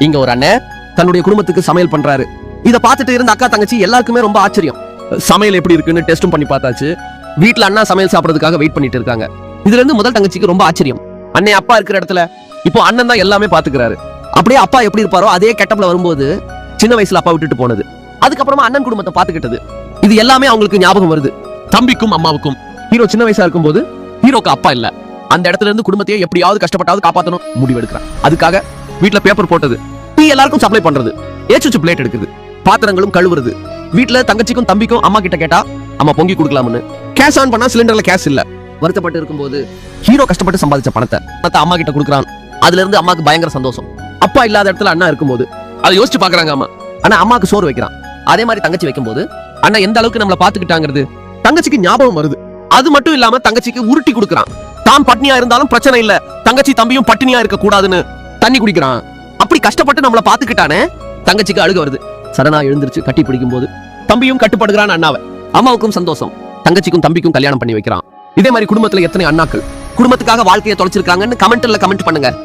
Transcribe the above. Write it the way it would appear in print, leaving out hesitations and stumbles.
இங்க ஒரு அண்ணன் தன்னுடைய குடும்பத்துக்கு சமையல் பண்றாரு. இத பார்த்துட்டு இருந்த அக்கா தங்கச்சி எல்லாருக்குமே ரொம்ப ஆச்சரியம். சமையல் எப்படி இருக்குன்னு டெஸ்டும் பண்ணி பார்த்தாச்சு. வீட்டுல அண்ணா சமையல் சாப்பிடறதுக்காக வெயிட் பண்ணிட்டு இருக்காங்க. இதுல இருந்து முதல் தங்கச்சிக்கு ரொம்ப ஆச்சரியம். அண்ணே அப்பா இருக்கிற இடத்துல இப்போ அண்ணன் தான் எல்லாமே பாத்துக்கிறாரு. அப்படியே அப்பா எப்படி இருப்பாரோ அதே கெட்டப்ல வரும்போது சின்ன வயசுல அப்பா விட்டுட்டு போனது, அதுக்கப்புறமா அண்ணன் குடும்பத்தை பாத்துக்கிட்டது, இது எல்லாமே அவங்களுக்கு ஞாபகம் வருது. தம்பிக்கும் அம்மாவுக்கும் ஹீரோ சின்ன வயசா இருக்கும்போது ஹீரோக்கு அப்பா இல்ல. அந்த இடத்துல இருந்து குடும்பத்தையே எப்படியாவது கஷ்டப்பட்டாவது காப்பாத்தணும் முடிவு எடுக்கிறான். அதுக்காக வீட்டுல பேப்பர் போட்டது, டீ எல்லாருக்கும் சப்ளை பண்றது, ஏச்சு பிளேட் எடுக்குது, பாத்திரங்களும் கழுவுறது. வீட்டுல தங்கச்சிக்கும் தம்பிக்கும் அம்மா கிட்ட கேட்டா அம்மா பொங்கி கொடுக்கலாம்னு கேஷ் ஆன் பண்ணா சிலிண்டர்ல கேஷ் இல்ல. வருத்தப்பட்டு இருக்கும்போது ஹீரோ கஷ்டப்பட்டு சம்பாதிச்ச பணத்தை அம்மா கிட்ட கொடுக்குறான். அதுல இருந்து அம்மாக்கு பயங்கர சந்தோஷம். அப்பா இல்லாத இடத்துல அண்ணா இருக்கும்போது அதை யோசிச்சு பாக்குறாங்க அம்மா. ஆனா அம்மாக்கு சோறு வைக்கிறான். அதே மாதிரி தங்கச்சி வைக்கும்போது அண்ணா எந்த அளவுக்கு நம்மள பாத்துக்கிட்டாங்கிறது தங்கச்சிக்கு ஞாபகம் வருது. அது மட்டும் இல்லாம தங்கச்சிக்கு உருட்டி கொடுக்குறான். தான் பட்னியா இருந்தாலும் பிரச்சனை இல்ல, தங்கச்சி தம்பியும் பட்டினியா இருக்க கூடாதுன்னு தண்ணி குடிக்கிறான். அப்படி கஷ்டப்பட்டு நம்மள பாத்துக்கிட்டானே, தங்கச்சிக்கு அழுக வருது. சடனா எழுந்திருச்சு கட்டி பிடிக்கும் போது தம்பியும் கட்டுப்படுகிறான் அண்ணாவை. அம்மாவுக்கும் சந்தோஷம். தங்கச்சிக்கும் தம்பிக்கும் கல்யாணம் பண்ணி வைக்கிறான். இதே மாதிரி குடும்பத்துல எத்தனை அண்ணாக்கள் குடும்பத்துக்காக வாழ்க்கையை தொலைச்சிருக்காங்கன்னு கமெண்ட்ல கமெண்ட் பண்ணுங்க.